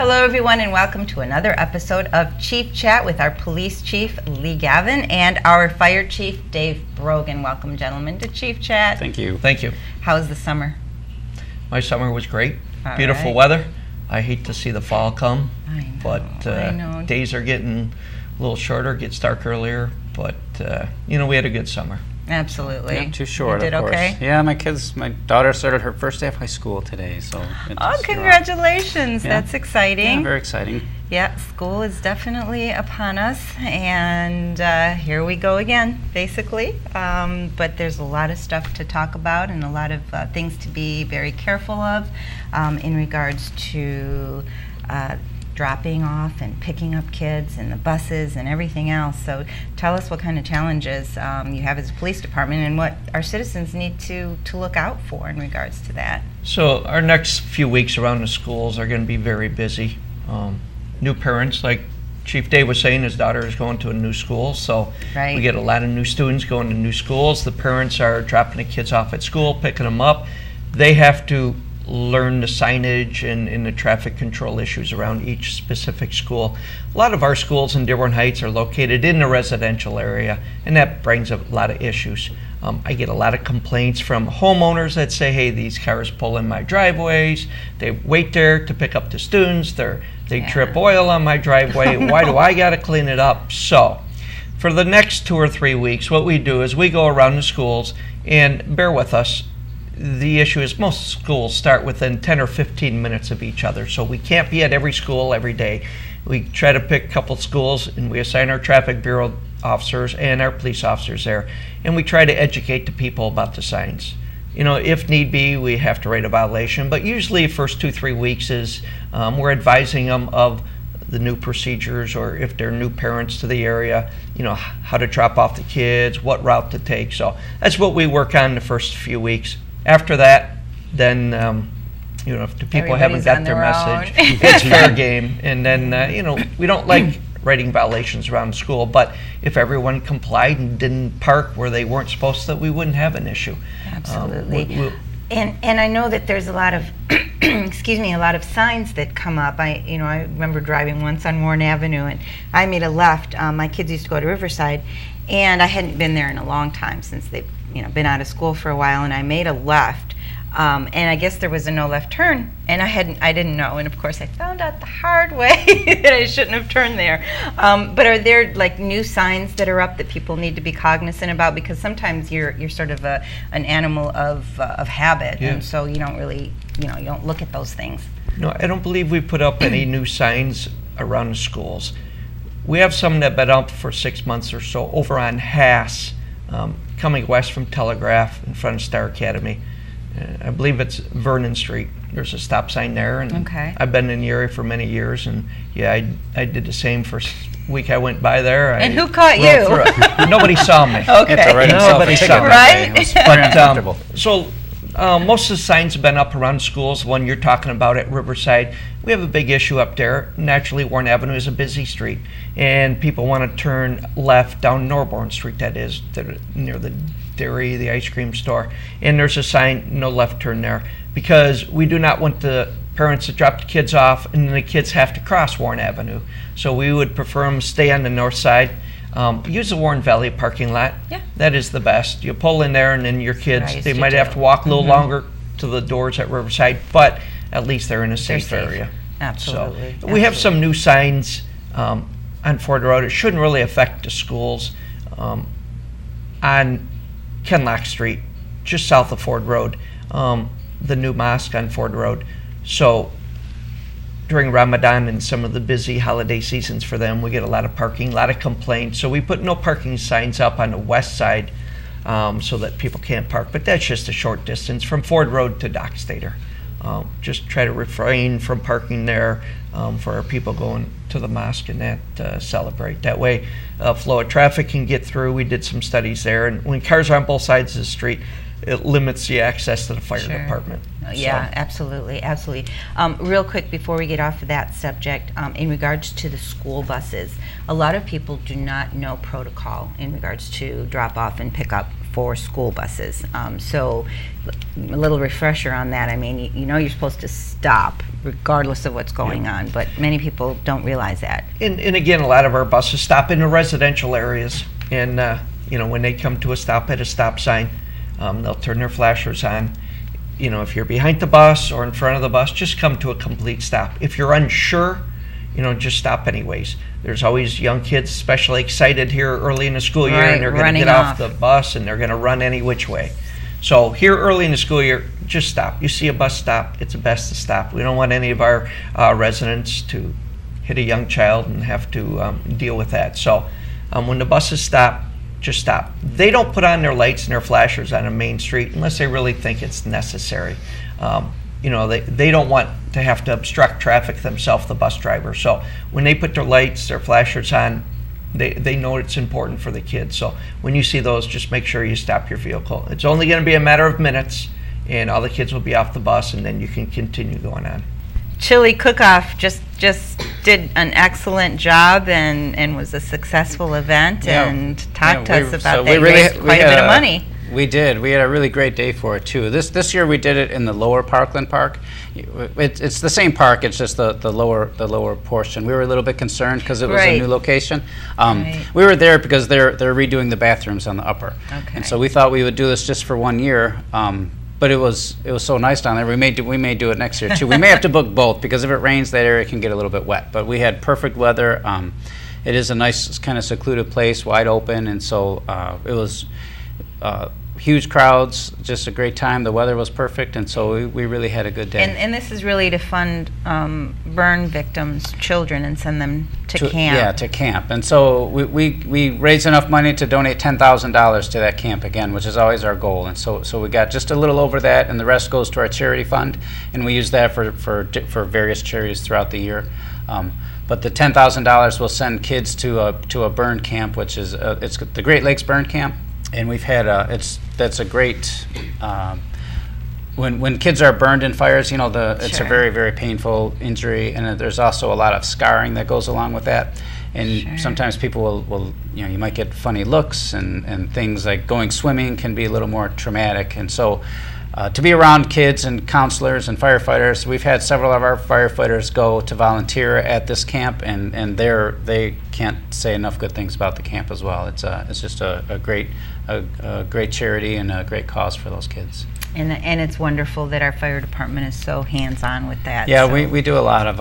Hello everyone and welcome to another episode of Chief Chat with our Police Chief Lee Gavin and our Fire Chief Dave Brogan. Welcome gentlemen to Chief Chat. Thank you. Thank you. How was the summer? My summer was great. All Beautiful right. weather. I hate to see the fall come, I know, but I know. days are getting a little shorter, gets dark earlier, but we had a good summer. Absolutely. Yeah, too short, You did of course. okay? Yeah, my daughter started her first day of high school today, so. Oh, congratulations. Yeah. That's exciting. Yeah, very exciting. Yeah, school is definitely upon us, and here we go again, basically. But there's a lot of stuff to talk about and a lot of things to be very careful of in regards to dropping off and picking up kids and the buses and everything else. So tell us what kind of challenges you have as a police department and what our citizens need to look out for in regards to that. So our next few weeks around the schools are going to be very busy. New parents, like Chief Dave was saying, his daughter is going to a new school, so Right. we get a lot of new students going to new schools. The parents are dropping the kids off at school, picking them up. They have to learn the signage and the traffic control issues around each specific school. A lot of our schools in Dearborn Heights are located in the residential area, and that brings up a lot of issues. I get a lot of complaints from homeowners that say, hey, these cars pull in my driveways, they wait there to pick up the students, they trip oil on my driveway, why do I gotta clean it up? So, for the next 2 or 3 weeks, what we do is we go around the schools, and bear with us, the issue is most schools start within 10 or 15 minutes of each other, so we can't be at every school every day. We try to pick a couple schools and we assign our traffic bureau officers and our police officers there, and we try to educate the people about the signs. You know, if need be, we have to write a violation, but usually the first 2-3 weeks is we're advising them of the new procedures, or if they're new parents to the area, you know, how to drop off the kids, what route to take. So that's what we work on the first few weeks. After that, then, if the people haven't got their message, it's fair game. And then, we don't like writing violations around the school, but if everyone complied and didn't park where they weren't supposed to, we wouldn't have an issue. Absolutely. And I know that there's a lot of, a lot of signs that come up. I remember driving once on Warren Avenue, and I made a left. My kids used to go to Riverside, and I hadn't been there in a long time since they've been out of school for a while, and I made a left. And I guess there was a no left turn, and I didn't know, and of course I found out the hard way that I shouldn't have turned there. But are there like new signs that are up that people need to be cognizant about? Because sometimes you're sort of an animal of habit, Yeah. and so you don't really you don't look at those things. No, I don't believe we put up any new signs around the schools. We have some that have been up for 6 months or so over on Haas, coming west from Telegraph in front of Star Academy. I believe it's Vernon Street. There's a stop sign there, and Okay. I've been in the area for many years, and yeah, I did the same first week I went by there. And who caught you? Nobody saw me. Okay. You have to write himself a Nobody ticket saw me. that day. Right? It was very uncomfortable. Most of the signs have been up around schools. The one you're talking about at Riverside, we have a big issue up there. Naturally, Warren Avenue is a busy street, and people want to turn left down Norborn Street, that is, near the dairy, the ice cream store. And there's a sign, no left turn there, because we do not want the parents to drop the kids off and then the kids have to cross Warren Avenue. So we would prefer them stay on the north side. Use the Warren Valley parking lot. Yeah. That is the best. You pull in there and then your kids, Nice they to might have do. to walk a little longer to the doors at Riverside, but at least they're in a safe safe. area. Absolutely. So we have some new signs on Ford Road. It shouldn't really affect the schools. On Kenlock Street, just south of Ford Road, the new mosque on Ford Road. So during Ramadan and some of the busy holiday seasons for them, we get a lot of parking, a lot of complaints. So we put no parking signs up on the west side so that people can't park. But that's just a short distance from Ford Road to Dockstader. Just try to refrain from parking there for our people going to the mosque and that celebrate. That way, flow of traffic can get through. We did some studies there, and when cars are on both sides of the street, it limits the access to the fire department. Yeah, So, absolutely. Real quick before we get off of that subject, in regards to the school buses, a lot of people do not know protocol in regards to drop off and pick up for school buses. So a little refresher on that. I mean, you're supposed to stop regardless of what's going on, but many people don't realize that. And again, a lot of our buses stop in the residential areas, and when they come to a stop at a stop sign, they'll turn their flashers on. If you're behind the bus or in front of the bus, just come to a complete stop. If you're unsure, just stop anyways. There's always young kids, especially excited here early in the school year, Right, and they're going to running get off off. the bus and they're going to run any which way. So here early in the school year, just stop. You see a bus stop, it's best to stop. We don't want any of our residents to hit a young child and have to deal with that. So when the buses stop, just stop. They don't put on their lights and their flashers on a main street unless they really think it's necessary. They don't want to have to obstruct traffic themselves, the bus driver. So when they put their lights, their flashers on, they know it's important for the kids. So when you see those, just make sure you stop your vehicle. It's only going to be a matter of minutes, and all the kids will be off the bus, and then you can continue going on. Chili Cook-Off just did an excellent job and was a successful event, and talked to us about that. Raised quite a bit of money. We did. We had a really great day for it too. This year we did it in the lower Parkland Park. It's the same park. It's just the lower portion. We were a little bit concerned because it was a new location. We were there because they're redoing the bathrooms on the upper, and so we thought we would do this just for 1 year. But it was so nice down there. We may do it next year too. We may have to book both because if it rains, that area can get a little bit wet. But we had perfect weather. It is a nice kind of secluded place, wide open, and so it was. Huge crowds, just a great time. The weather was perfect, and so we really had a good day. And this is really to fund burn victims' children and send them to camp. Yeah, to camp. And so we raised enough money to donate $10,000 to that camp again, which is always our goal. And so we got just a little over that, and the rest goes to our charity fund, and we use that for various charities throughout the year. But the $10,000 will send kids to a burn camp, which is it's the Great Lakes Burn Camp. And we've had that's a great when kids are burned in fires, it's a very, very painful injury, and there's also a lot of scarring that goes along with that. And sometimes people will you might get funny looks, and things like going swimming can be a little more traumatic. And so to be around kids and counselors and firefighters, we've had several of our firefighters go to volunteer at this camp, and they can't say enough good things about the camp as well. It's just a great charity and a great cause for those kids. And it's wonderful that our fire department is so hands-on with that. Yeah, so. we do a lot of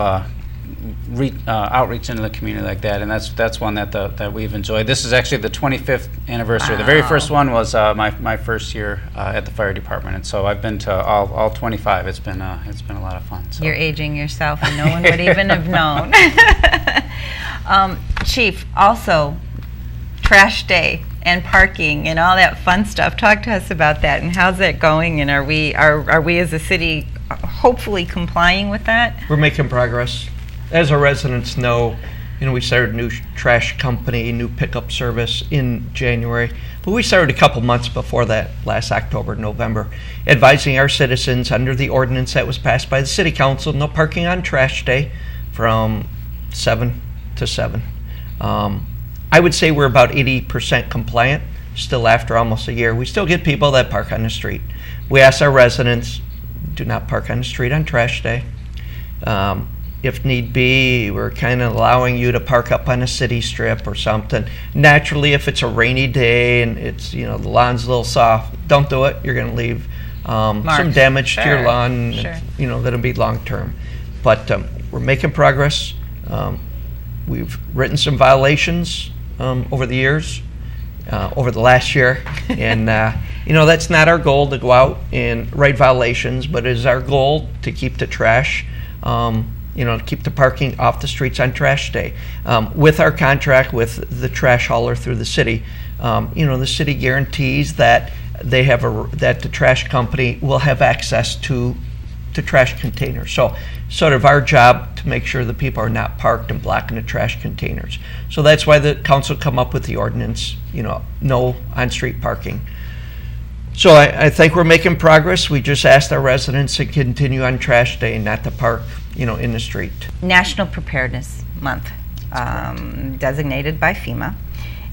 outreach into the community like that, and that's one that we've enjoyed. This is actually the 25th anniversary. Wow. The very first one was my first year at the fire department, and so I've been to all 25. It's been a lot of fun. So. You're aging yourself, and no one would even have known. Chief, also trash day and parking and all that fun stuff. Talk to us about that, and how's that going? And are we as a city hopefully complying with that? We're making progress. As our residents know, we started a new trash company, new pickup service in January, but we started a couple months before that, last October, November, advising our citizens under the ordinance that was passed by the City Council, no parking on trash day from 7 to 7. I would say we're about 80% compliant, still after almost a year. We still get people that park on the street. We ask our residents, do not park on the street on trash day. If need be, we're kind of allowing you to park up on a city strip or something. Naturally, if it's a rainy day and it's, the lawn's a little soft, don't do it. You're going to leave some damage to your lawn, that'll be long term. But we're making progress. We've written some violations over the years, over the last year. And, that's not our goal to go out and write violations, but it is our goal to keep the trash to keep the parking off the streets on trash day. With our contract with the trash hauler through the city, the city guarantees that that the trash company will have access to trash containers. So sort of our job to make sure that people are not parked and blocking the trash containers. So that's why the council come up with the ordinance, no on-street parking. So I think we're making progress. We just asked our residents to continue on trash day and not to park, in the street. National Preparedness Month, designated by FEMA,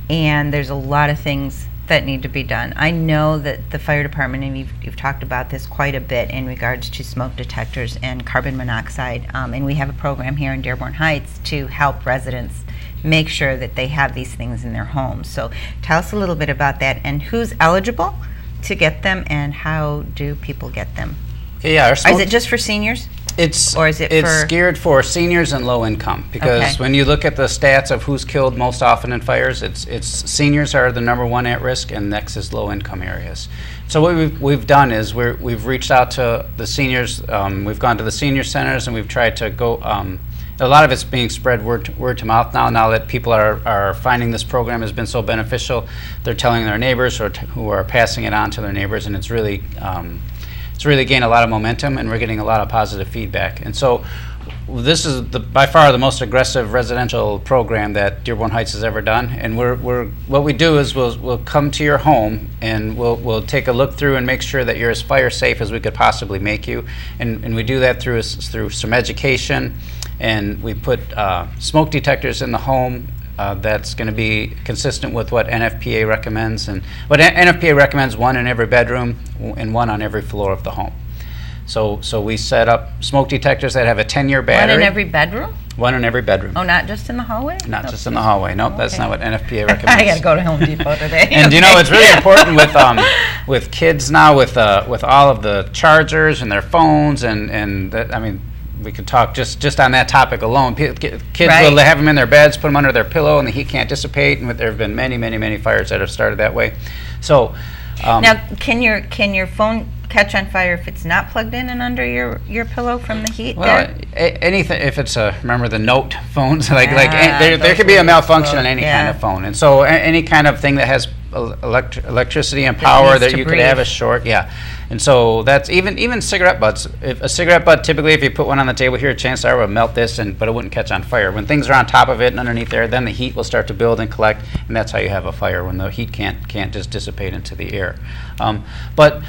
and there's a lot of things that need to be done. I know that the fire department, and you've talked about this quite a bit in regards to smoke detectors and carbon monoxide, and we have a program here in Dearborn Heights to help residents make sure that they have these things in their homes. So tell us a little bit about that, and who's eligible to get them, and how do people get them? Okay, yeah, Is it just for seniors? It's for geared for seniors and low income, because when you look at the stats of who's killed most often in fires, it's seniors are the number one at risk, and next is low income areas. So what we've done is we've reached out to the seniors. We've gone to the senior centers, and we've tried to go. A lot of it's being spread word to mouth now. Now that people are finding this program has been so beneficial, they're telling their neighbors who are passing it on to their neighbors, and it's really gained a lot of momentum, and we're getting a lot of positive feedback. And so this is by far the most aggressive residential program that Dearborn Heights has ever done. And what we do is we'll come to your home, and we'll take a look through and make sure that you're as fire safe as we could possibly make you. And we do that through some education, and we put smoke detectors in the home. That's going to be consistent with what NFPA recommends, and what NFPA recommends: one in every bedroom and one on every floor of the home. So we set up smoke detectors that have a 10-year battery. One in every bedroom? One in every bedroom. Oh, not just in the hallway? Not just in the hallway. Nope, that's not what NFPA recommends. I got to go to Home Depot today. And you know, it's really important with kids now, with all of the chargers and their phones, and that, I mean, we could talk just on that topic alone. Kids will have them in their beds, put them under their pillow, and the heat can't dissipate. And there have been many fires that have started that way. So now, can your phone catch on fire if it's not plugged in and under your pillow from the heat? Well, anything, if it's remember the Note phones, there could be a malfunction on any kind of phone, and so any kind of thing that has electricity and power that you could have a short, and so that's even cigarette butts. If a cigarette butt, typically if you put one on the table here, chances are it would melt this, but it wouldn't catch on fire. When things are on top of it and underneath there, then the heat will start to build and collect, and that's how you have a fire, when the heat can't just dissipate into the air. But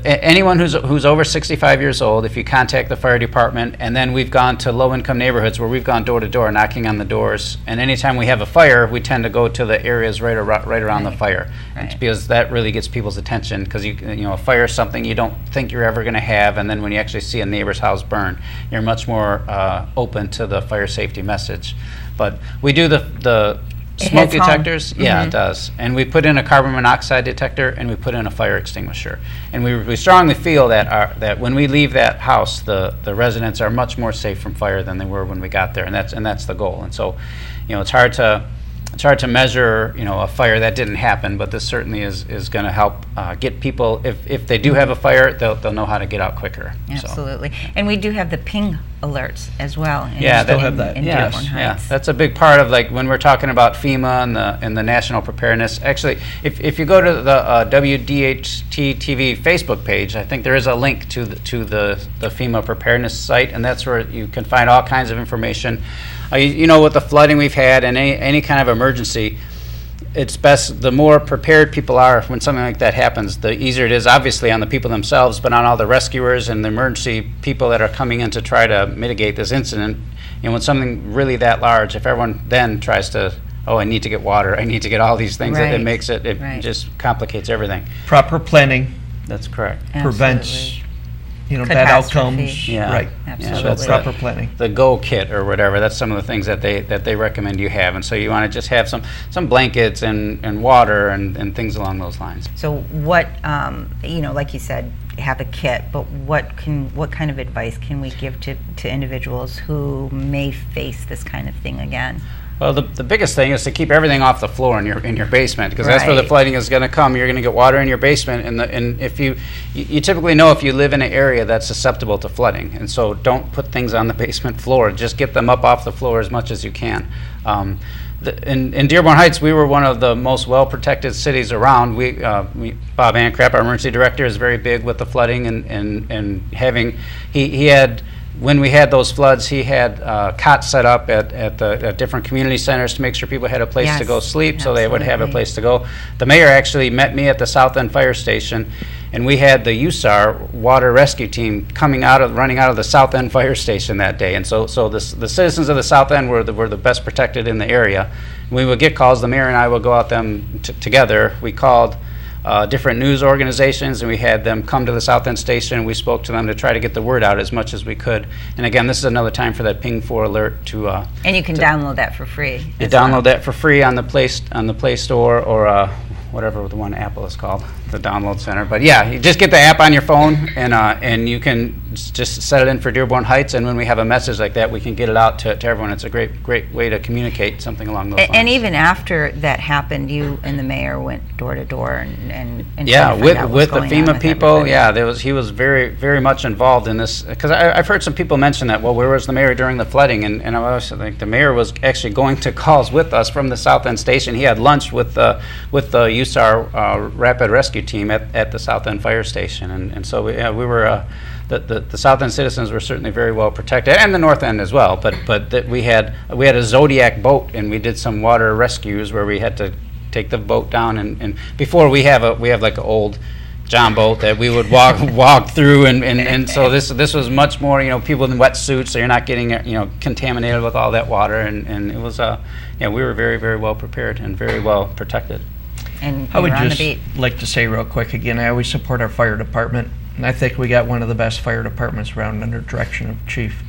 anyone who's over 65 years old, if you contact the fire department, and then we've gone to low-income neighborhoods where we've gone door to door, knocking on the doors, and anytime we have a fire, we tend to go to the areas right around the fire, because that really gets people's attention. Because you know, a fire is something you don't think you're ever going to have, and then when you actually see a neighbor's house burn, you're much more open to the fire safety message. But we do the smoke detectors, it does. And we put in a carbon monoxide detector, and we put in a fire extinguisher. And we strongly feel that when we leave that house, the residents are much more safe from fire than they were when we got there, and that's the goal. And so, you know, it's hard to measure, you know, a fire that didn't happen, but this certainly is going to help get people, if they do have a fire, they'll know how to get out in Absolutely. And we do have the ping alerts as well. Still have that. In Dearborn Heights. Yeah, that's a big part of, like, when we're talking about FEMA and the national preparedness. Actually, if you go to the WDHT TV Facebook page, I think there is a link to the FEMA preparedness site, and that's where you can find all kinds of information. You know, with the flooding we've had and any kind of emergency, it's best, the more prepared people are when something like that happens, the easier it is, obviously, on the people themselves, but on all the rescuers and the emergency people that are coming in to try to mitigate this incident. You know, when something really that large, if everyone then tries to, I need to get water, I need to get all these things, it makes it just complicates everything. Proper planning. That's correct. Prevents bad outcomes. Right. Absolutely. So proper planning. The Go Kit or whatever, that's some of the things that they recommend you have. And so you want to just have some blankets and water and things along those lines. So what, like you said, have a kit, but what kind of advice can we give to individuals who may face this kind of thing again? Well, the biggest thing is to keep everything off the floor in your basement, because that's where the flooding is going to come. You're going to get water in your basement, and if you typically know if you live in an area that's susceptible to flooding, and so don't put things on the basement floor. Just get them up off the floor as much as you can. In Dearborn Heights, we were one of the most well-protected cities around. Bob Ancrap, our emergency director, is very big with the flooding, and having he had. When we had those floods, he had cots set up at different community centers to make sure people had a place to go sleep, so they would have a place to go. The mayor actually met me at the South End Fire Station, and we had the USAR water rescue team running out of the South End fire station that day. And so the citizens of the South End were the best protected in the area. We would get calls. The mayor and I would go out them together. We called different news organizations, and we had them come to the South End station, and we spoke to them to try to get the word out as much as we could. And again, this is another time for that Ping 4 alert to. And you can download that for free. You download that for free on the Play Store or whatever the one Apple is called, the download center. But yeah, you just get the app on your phone, and you can just set it in for Dearborn Heights, and when we have a message like that, we can get it out to everyone. It's a great way to communicate something along those lines. And even after that happened, you and the mayor went door to door and yeah, with the FEMA people. Yeah, he was very much involved in this, because I've heard some people mention that. Well, where was the mayor during the flooding? And I was like, the mayor was actually going to calls with us from the South End station. He had lunch with the USAR Rapid Rescue Team at the South End Fire Station, and so we were. The South End citizens were certainly very well protected, and the North End as well. But that we had a Zodiac boat, and we did some water rescues where we had to take the boat down. And before we have like an old John boat that we would walk through, and so this was much more, people in wetsuits, so you're not getting contaminated with all that water, and it was we were very well prepared and very well protected. And I would just like to say real quick again, I always support our fire department. And I think we got one of the best fire departments around under direction of Chief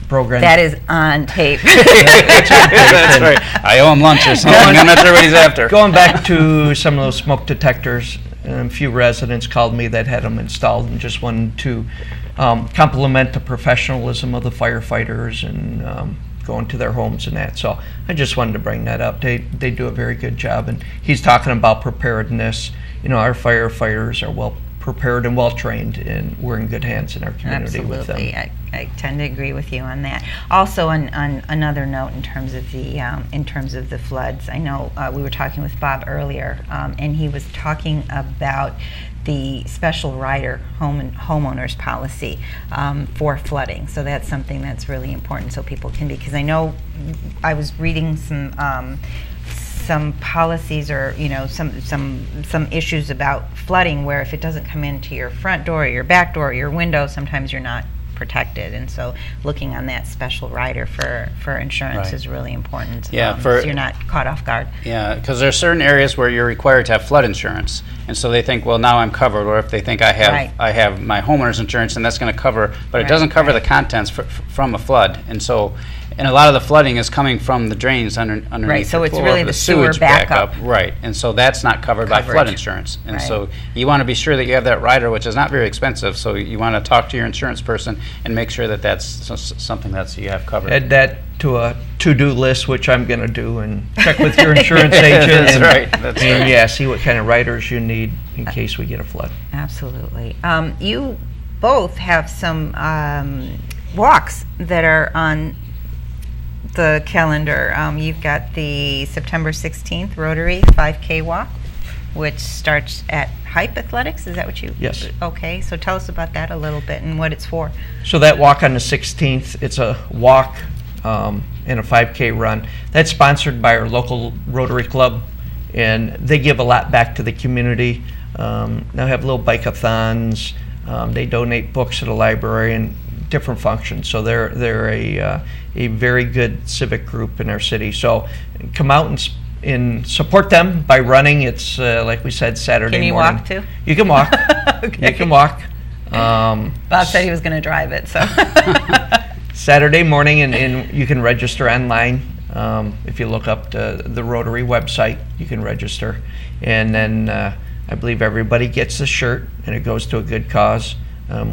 Brogan. That is on tape. That's right. I owe him lunch or something. I'm not sure what he's after. Going back to some of those smoke detectors, a few residents called me that had them installed, and just wanted to compliment the professionalism of the firefighters and going to their homes and that. So I just wanted to bring that up. They do a very good job. And he's talking about preparedness. Our firefighters are well prepared and well trained, and we're in good hands in our community. Absolutely. With them. I tend to agree with you on that. Also, on another note, in terms of the floods, I know we were talking with Bob earlier, and he was talking about the special rider homeowners policy for flooding. So that's something that's really important, so people can because I know I was reading some policies or some issues about flooding where if it doesn't come into your front door or your back door or your window, sometimes you're not protected, and so looking on that special rider for insurance is really important. So you're not caught off guard. Yeah, because there are certain areas where you're required to have flood insurance, and so they think, well, now I'm covered. Or if they think I have my homeowner's insurance, and that's going to cover, but it doesn't cover the contents from a flood, and so. And a lot of the flooding is coming from the drains underneath the floor. Right, so it's really the sewer backup. Right, and so that's not covered by flood insurance. And so you want to be sure that you have that rider, which is not very expensive, so you want to talk to your insurance person and make sure that that's something that you have covered. Add that to a to-do list, which I'm going to do, and check with your insurance agent. That's right. Yeah, see what kind of riders you need in case we get a flood. Absolutely. You both have some walks that are on the calendar. You've got the September 16th Rotary 5K walk, which starts at Hype Athletics. Is that what you? Yes. Okay, so tell us about that a little bit and what it's for. So that walk on the 16th, it's a walk and a 5K run. That's sponsored by our local Rotary Club, and they give a lot back to the community. They'll have little bike-a-thons. They donate books to the library and different functions. So they're a very good civic group in our city. So come out and support them by running. It's like we said, Saturday morning. Can you walk too? You can walk. Okay. You can walk. Bob said he was going to drive it, so. Saturday morning, and you can register online. If you look up the Rotary website, you can register. And then I believe everybody gets the shirt, and it goes to a good cause.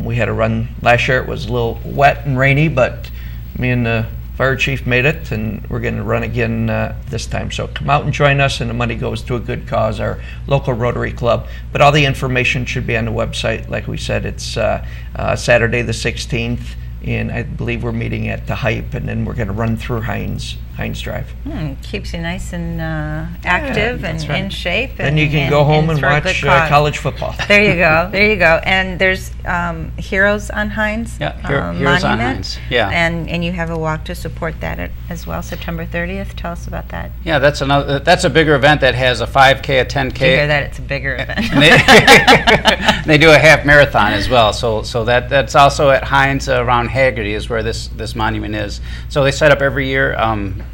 We had a run last year. It was a little wet and rainy, but me and the fire chief made it, and we're going to run again this time. So come out and join us, and the money goes to a good cause, our local Rotary Club. But all the information should be on the website. Like we said, it's Saturday the 16th, and I believe we're meeting at the Hype, and then we're going to run through Hines Hines Drive. Keeps you nice and active and in shape. Then you can go home and watch college football. There you go. There you go. And there's Heroes on Hines. Yeah, Heroes on Hines. Yeah. And you have a walk to support that as well, September 30th. Tell us about that. Yeah, that's a bigger event that has a 5K, a 10K. You hear that? It's a bigger event. They do a half marathon as well. So that's also at Hines around Haggerty is where this monument is. So they set up every year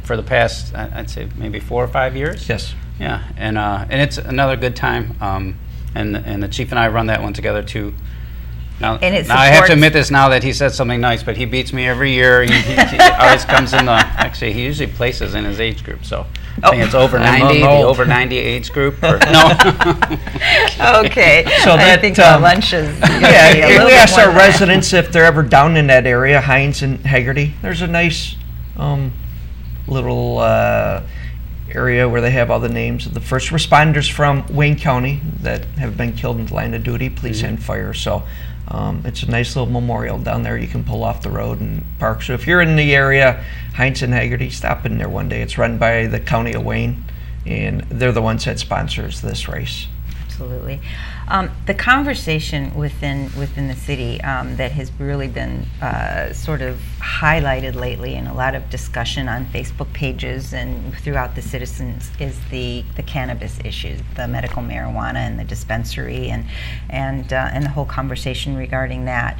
for the past, I'd say maybe 4 or 5 years. Yes. Yeah, and it's another good time. And the chief and I run that one together too. Now I have to admit this now that he said something nice, but he beats me every year. He always comes in actually he usually places in his age group. So I think it's over 90, the over 90 age group. No. Okay. So I think the lunch is. Yeah, we asked our residents if they're ever down in that area, Hines and Haggerty. There's a nice little area where they have all the names of the first responders from Wayne County that have been killed in the line of duty, police and fire. So it's a nice little memorial down there. You can pull off the road and park. So if you're in the area, Hines and Haggerty, stop in there one day. It's run by the County of Wayne, and they're the ones that sponsors this race. Absolutely. The conversation within the city that has really been sort of highlighted lately in a lot of discussion on Facebook pages and throughout the citizens is the cannabis issues, the medical marijuana and the dispensary and the whole conversation regarding that.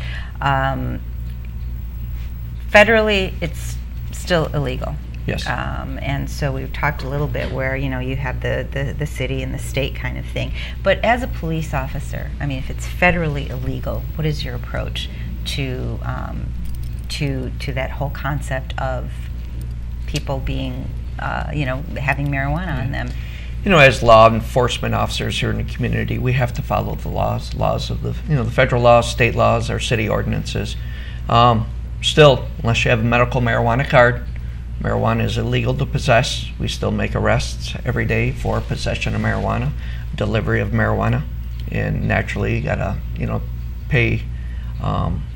Federally, it's still illegal. Yes. And so we've talked a little bit where, you have the city and the state kind of thing. But as a police officer, I mean, if it's federally illegal, what is your approach to that whole concept of people being, having marijuana on them? As law enforcement officers here in the community, we have to follow the laws of the federal laws, state laws, our city ordinances. Still, unless you have a medical marijuana card, marijuana is illegal to possess. We still make arrests every day for possession of marijuana, delivery of marijuana, and naturally you gotta, pay.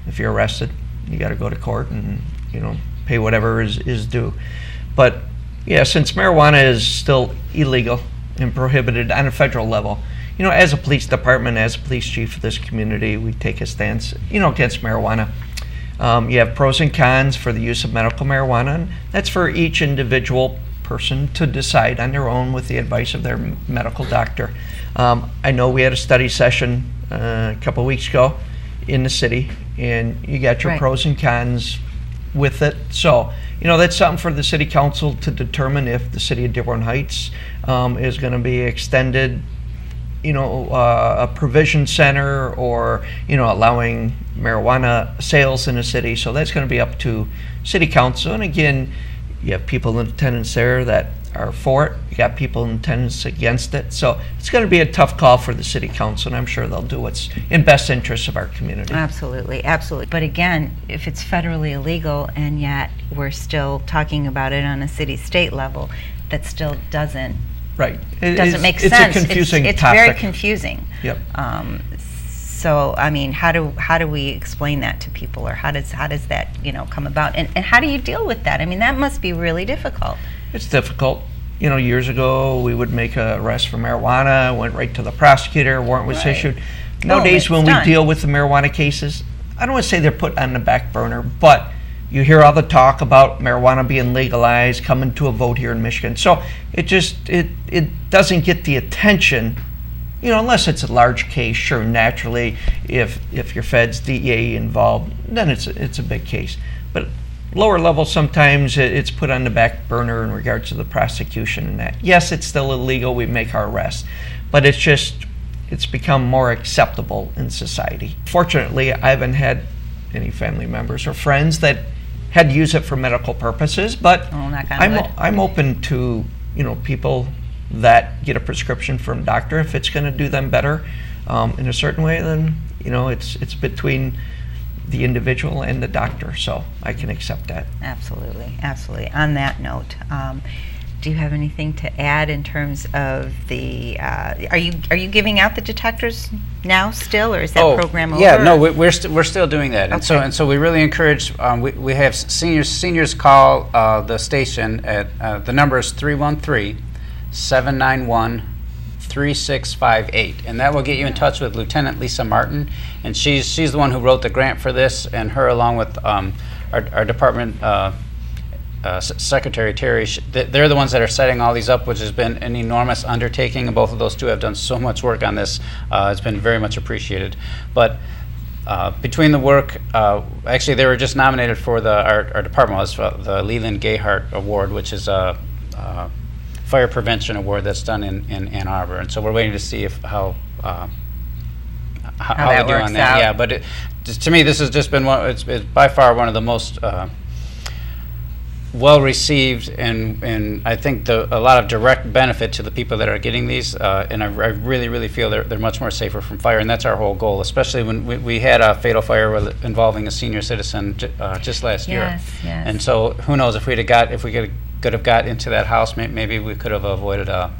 If you're arrested, you gotta go to court and pay whatever is due. But yeah, since marijuana is still illegal and prohibited on a federal level, as a police department, as a police chief of this community, we take a stance, against marijuana. You have pros and cons for the use of medical marijuana, and that's for each individual person to decide on their own with the advice of their medical doctor. I know we had a study session a couple of weeks ago in the city, and you got your pros and cons with it. So, that's something for the city council to determine if the city of Dearborn Heights is going to be extended, a provision center or, allowing marijuana sales in the city. So that's going to be up to city council. And again, you have people in attendance there that are for it. You got people in attendance against it. So it's going to be a tough call for the city council, and I'm sure they'll do what's in best interest of our community. Absolutely, absolutely. But again, if it's federally illegal and yet we're still talking about it on a city-state level, that still doesn't make sense. It's a confusing it's topic. It's very confusing. Yep. So I mean, how do we explain that to people, or how does that come about, and how do you deal with that? I mean, that must be really difficult. It's difficult. Years ago we would make an arrest for marijuana, went right to the prosecutor, warrant was issued. Nowadays, when we deal with the marijuana cases, I don't want to say they're put on the back burner, but you hear all the talk about marijuana being legalized, coming to a vote here in Michigan. So it doesn't get the attention, unless it's a large case. Sure, naturally, if your feds, DEA involved, then it's a big case. But lower level, sometimes it's put on the back burner in regards to the prosecution and that. Yes, it's still illegal. We make our arrests, but it's become more acceptable in society. Fortunately, I haven't had any family members or friends that had to use it for medical purposes, but I'm open to people that get a prescription from a doctor. If it's going to do them better in a certain way, then it's between the individual and the doctor, so I can accept that. Absolutely, absolutely. On that note, do you have anything to add in terms of the? Are you giving out the detectors now still, or is that program over? Yeah, no, we're still doing that, Okay. and so we really encourage. We have seniors call the station at the number is 313-791-3658, and that will get you in touch with Lieutenant Lisa Martin, and she's the one who wrote the grant for this, and her along with our department. Secretary Terry, they're the ones that are setting all these up, which has been an enormous undertaking, and both of those two have done so much work on this. It's been very much appreciated. But between the work, actually they were just nominated for our department was for the Leland Gayhart Award, which is a fire prevention award that's done in Ann Arbor, and so we're waiting to see how they do on that. Out. Yeah, but to me, this has just been it's by far one of the most well received, and I think a lot of direct benefit to the people that are getting these, and I really feel they're much more safer from fire, and that's our whole goal, especially when we had a fatal fire involving a senior citizen just last year. Yes. And so who knows if we could have got into that house, maybe we could have avoided a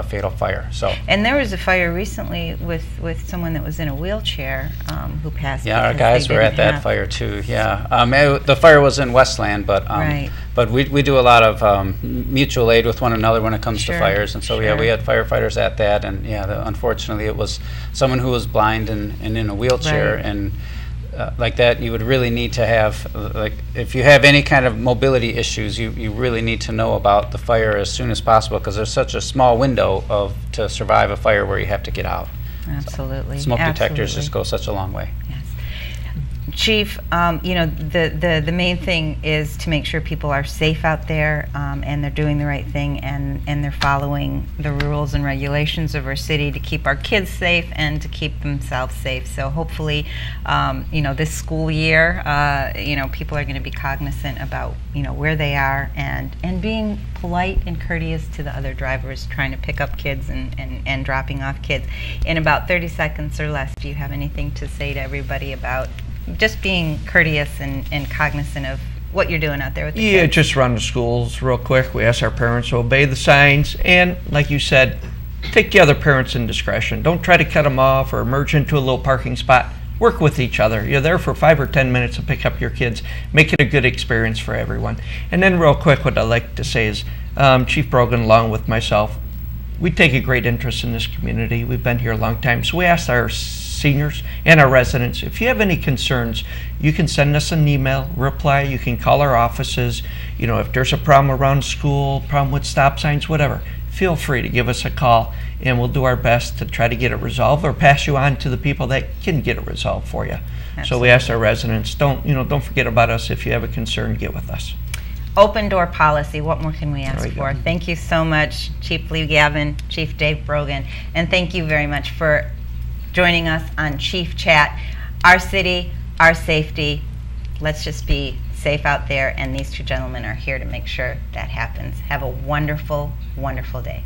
fatal fire. So. And there was a fire recently with someone that was in a wheelchair who passed. Yeah, our guys were at that fire too. Yeah, the fire was in Westland, but right. But we do a lot of mutual aid with one another when it comes to fires, and so yeah, we had firefighters at that, and yeah, unfortunately it was someone who was blind and in a wheelchair, right. and like that, you would really need to have, like, if you have any kind of mobility issues, you really need to know about the fire as soon as possible, because there's such a small window to survive a fire where you have to get out. Absolutely. So, smoke detectors just go such a long way. Yes. Chief, the main thing is to make sure people are safe out there, and they're doing the right thing, and they're following the rules and regulations of our city to keep our kids safe and to keep themselves safe. So hopefully, this school year, people are going to be cognizant about, where they are, and being polite and courteous to the other drivers trying to pick up kids and dropping off kids. In about 30 seconds or less, do you have anything to say to everybody about just being courteous and cognizant of what you're doing out there with the kids? Just around the schools real quick. We ask our parents to obey the signs, and like you said, take the other parents in discretion. Don't try to cut them off or merge into a little parking spot. Work with each other. You're there for 5 or 10 minutes to pick up your kids. Make it a good experience for everyone. And then real quick, what I'd like to say is Chief Brogan, along with myself, we take a great interest in this community. We've been here a long time, so we ask our seniors and our residents, if you have any concerns, you can send us an email, reply, you can call our offices. If there's a problem around school, problem with stop signs, whatever, feel free to give us a call, and we'll do our best to try to get it resolved or pass you on to the people that can get it resolved for you. Absolutely. So we ask our residents, don't forget about us. If you have a concern, get with us. Open door policy, what more can we ask for? Thank you so much, Chief Lee Gavin, Chief Dave Brogan, and thank you very much for joining us on Chief Chat. Our city, our safety. Let's just be safe out there, and these two gentlemen are here to make sure that happens. Have a wonderful, wonderful day.